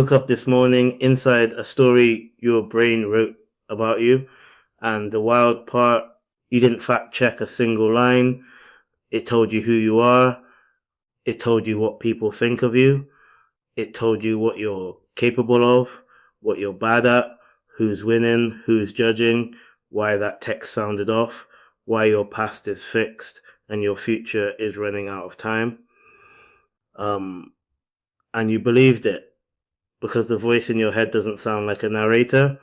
Woke up this morning inside a story your brain wrote about you, and the wild part, you didn't fact check a single line. It told you who you are, it told you what people think of you, it told you what you're capable of, what you're bad at, who's winning, who's judging, why that text sounded off, why your past is fixed and your future is running out of time. And you believed it because the voice in your head doesn't sound like a narrator.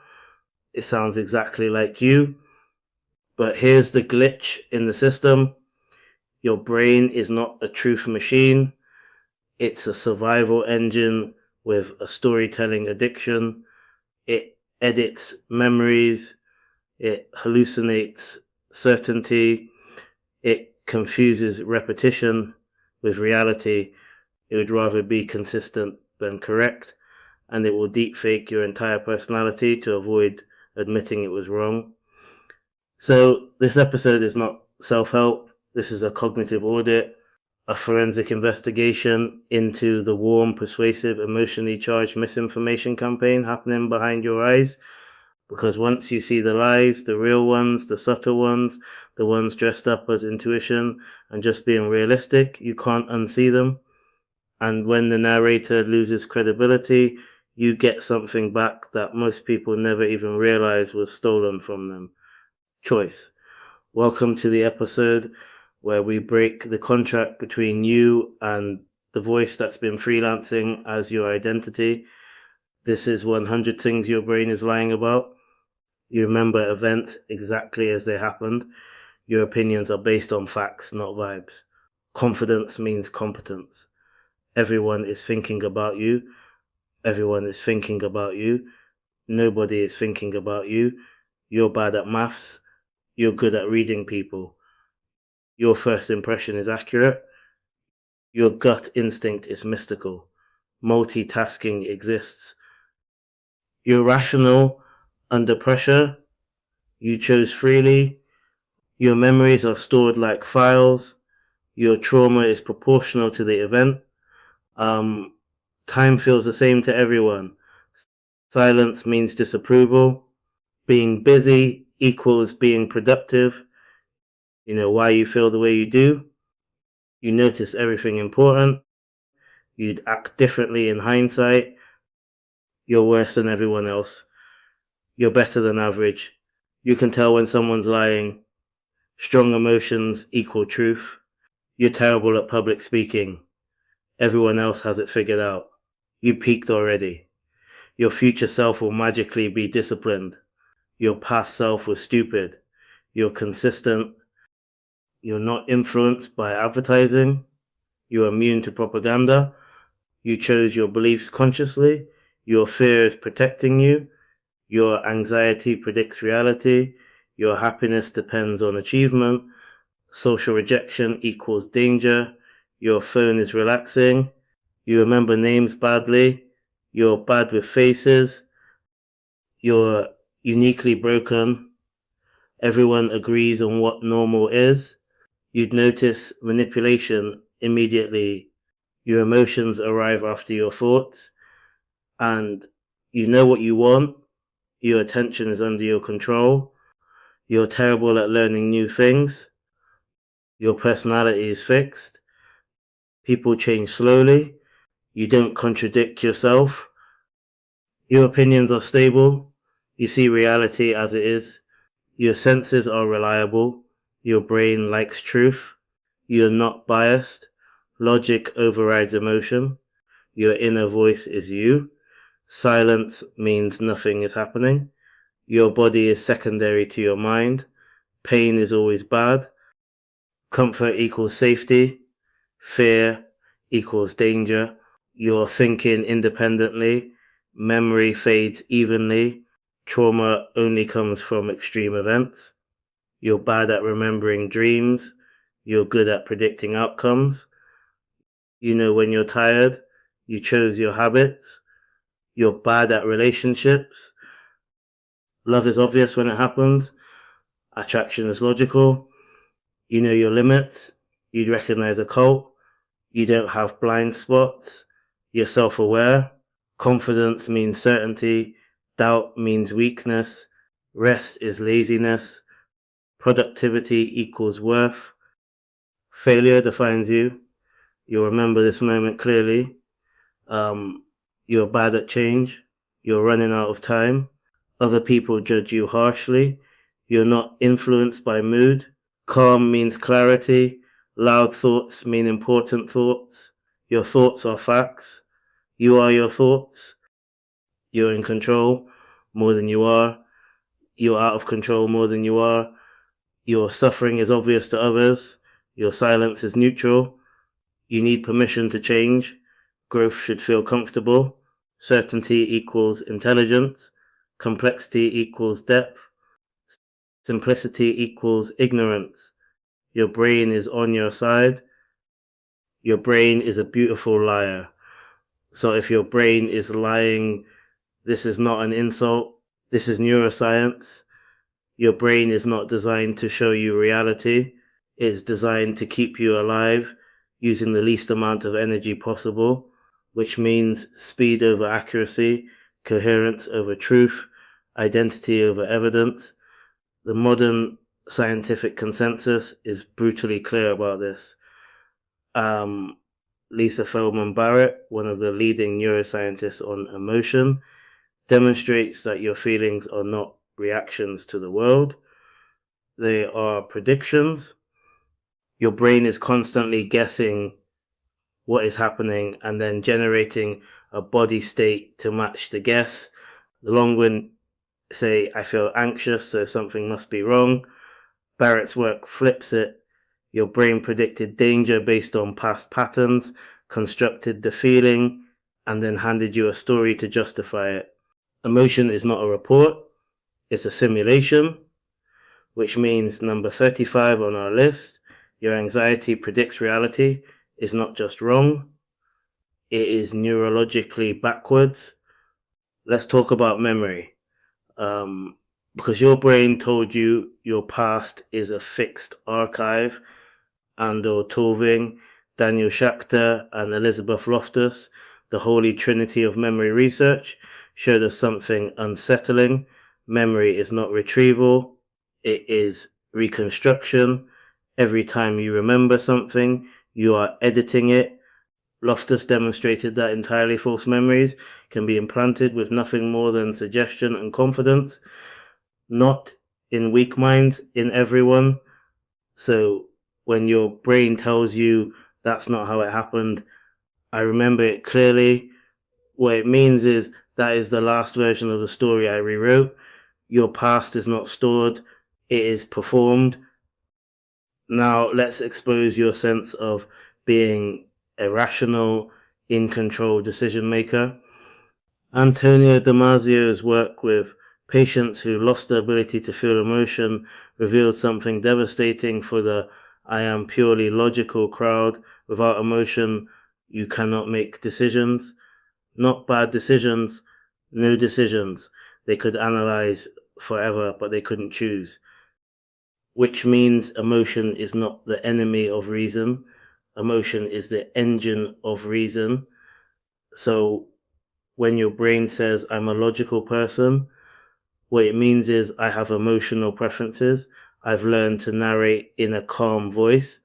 It sounds exactly like you. But here's the glitch in the system. Your brain is not a truth machine. It's a survival engine with a storytelling addiction. It edits memories. It hallucinates certainty. It confuses repetition with reality. It would rather be consistent than correct. And it will deepfake your entire personality to avoid admitting it was wrong. So this episode is not self-help. This is a cognitive audit, a forensic investigation into the warm, persuasive, emotionally charged misinformation campaign happening behind your eyes. Because once you see the lies, the real ones, the subtle ones, the ones dressed up as intuition and just being realistic, you can't unsee them. And when the narrator loses credibility, you get something back that most people never even realize was stolen from them. Choice. Welcome to the episode where we break the contract between you and the voice that's been freelancing as your identity. This is 100 things your brain is lying about. You remember events exactly as they happened. Your opinions are based on facts, not vibes. Confidence means competence. Everyone is thinking about you. Everyone is thinking about you. Nobody is thinking about you. You're bad at maths. You're good at reading people. Your first impression is accurate. Your gut instinct is mystical. Multitasking exists. You're rational under pressure. You chose freely. Your memories are stored like files. Your trauma is proportional to the event. Time feels the same to everyone. Silence means disapproval. Being busy equals being productive. You know why you feel the way you do. You notice everything important. You'd act differently in hindsight. You're worse than everyone else. You're better than average. You can tell when someone's lying. Strong emotions equal truth. You're terrible at public speaking. Everyone else has it figured out. You peaked already. Your future self will magically be disciplined. Your past self was stupid. You're consistent. You're not influenced by advertising. You're immune to propaganda. You chose your beliefs consciously. Your fear is protecting you. Your anxiety predicts reality. Your happiness depends on achievement. Social rejection equals danger. Your phone is relaxing. You remember names badly. You're bad with faces. You're uniquely broken. Everyone agrees on what normal is. You'd notice manipulation immediately. Your emotions arrive after your thoughts. And you know what you want. Your attention is under your control. You're terrible at learning new things. Your personality is fixed. People change slowly. You don't contradict yourself. Your opinions are stable. You see reality as it is. Your senses are reliable. Your brain likes truth. You're not biased. Logic overrides emotion. Your inner voice is you. Silence means nothing is happening. Your body is secondary to your mind. Pain is always bad. Comfort equals safety. Fear equals danger. You're thinking independently. Memory fades evenly. Trauma only comes from extreme events. You're bad at remembering dreams. You're good at predicting outcomes. You know when you're tired. You chose your habits. You're bad at relationships. Love is obvious when it happens. Attraction is logical. You know your limits. You'd recognize a cult. You don't have blind spots. You're self-aware. Confidence means certainty. Doubt means weakness. Rest is laziness. Productivity equals worth. Failure defines you. You'll remember this moment clearly. You're bad at change. You're running out of time. Other people judge you harshly. You're not influenced by mood. Calm means clarity. Loud thoughts mean important thoughts. Your thoughts are facts. You are your thoughts. You're in control more than you are. You're out of control more than you are. Your suffering is obvious to others. Your silence is neutral. You need permission to change. Growth should feel comfortable. Certainty equals intelligence. Complexity equals depth. Simplicity equals ignorance. Your brain is on your side. Your brain is a beautiful liar. So if your brain is lying, this is not an insult. This is neuroscience. Your brain is not designed to show you reality. It's designed to keep you alive using the least amount of energy possible, which means speed over accuracy, coherence over truth, identity over evidence. The modern scientific consensus is brutally clear about this. Lisa Feldman Barrett, one of the leading neuroscientists on emotion, demonstrates that your feelings are not reactions to the world. They are predictions. Your brain is constantly guessing what is happening and then generating a body state to match the guess. The long one say, I feel anxious, so something must be wrong. Barrett's work flips it. Your brain predicted danger based on past patterns, constructed the feeling, and then handed you a story to justify it. Emotion is not a report, it's a simulation, which means number 35 on our list, your anxiety predicts reality, is not just wrong, it is neurologically backwards. Let's talk about memory. Because your brain told you your past is a fixed archive, Andor Tulving, Daniel Schachter, and Elizabeth Loftus, the holy trinity of memory research, showed us something unsettling. Memory is not retrieval, it is reconstruction. Every time you remember something, you are editing it. Loftus demonstrated that entirely false memories can be implanted with nothing more than suggestion and confidence, not in weak minds, in everyone. So when your brain tells you that's not how it happened, I remember it clearly, what it means is that is the last version of the story I rewrote. Your past is not stored, it is performed. Now let's expose your sense of being a rational, in control decision maker. Antonio Damasio's work with patients who lost the ability to feel emotion revealed something devastating for the I am purely logical crowd. Without emotion, you cannot make decisions. Not bad decisions, no decisions. They could analyze forever, but they couldn't choose. Which means emotion is not the enemy of reason. Emotion is the engine of reason. So when your brain says, I'm a logical person, what it means is I have emotional preferences. I've learned to narrate in a calm voice.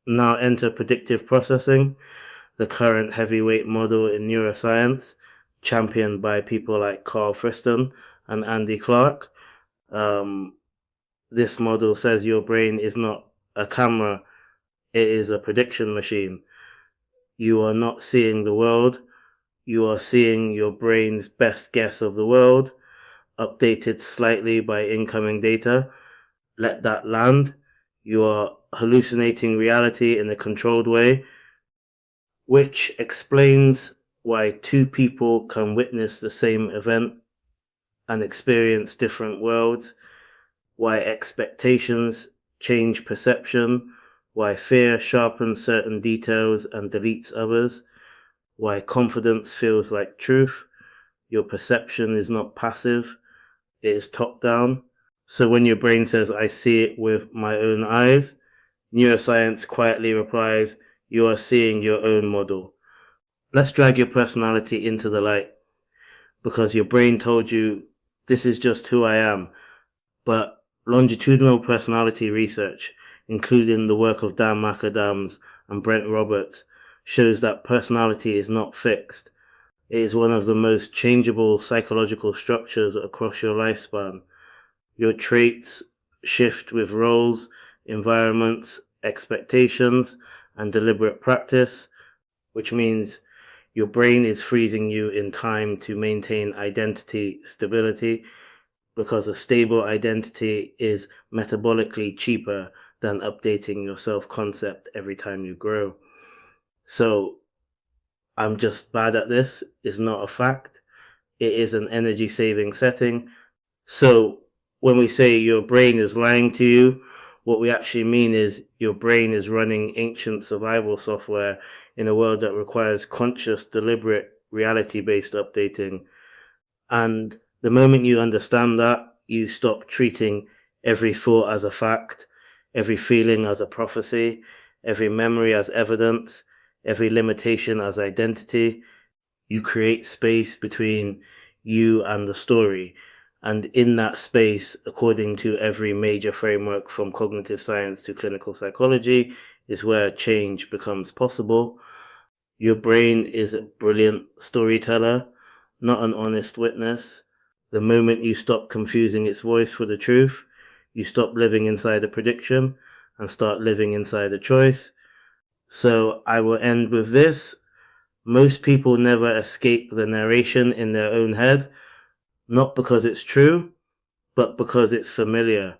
Now enter predictive processing, the current heavyweight model in neuroscience, championed by people like Carl Friston and Andy Clark. This model says your brain is not a camera, it is a prediction machine. You are not seeing the world, you are seeing your brain's best guess of the world, updated slightly by incoming data. Let that land. You are hallucinating reality in a controlled way, which explains why two people can witness the same event and experience different worlds, why expectations change perception, why fear sharpens certain details and deletes others, why confidence feels like truth. Your perception is not passive, it is top down. So when your brain says, I see it with my own eyes, neuroscience quietly replies, you are seeing your own model. let's drag your personality into the light, because your brain told you this is just who I am. But longitudinal personality research, including the work of Dan McAdams and Brent Roberts, shows that personality is not fixed. It is one of the most changeable psychological structures across your lifespan. Your traits shift with roles, environments, expectations, and deliberate practice, which means your brain is freezing you in time to maintain identity stability, because a stable identity is metabolically cheaper than updating your self-concept every time you grow. So, I'm just bad at this is not a fact. It is an energy saving setting. So, when we say your brain is lying to you, what we actually mean is your brain is running ancient survival software in a world that requires conscious, deliberate, reality-based updating. And the moment you understand that, you stop treating every thought as a fact, every feeling as a prophecy, every memory as evidence, every limitation as identity. You create space between you and the story. And in that space, according to every major framework from cognitive science to clinical psychology, is where change becomes possible. Your brain is a brilliant storyteller, not an honest witness. The moment you stop confusing its voice for the truth, you stop living inside a prediction and start living inside a choice. So I will end with this. Most people never escape the narration in their own head, not because it's true, but because it's familiar.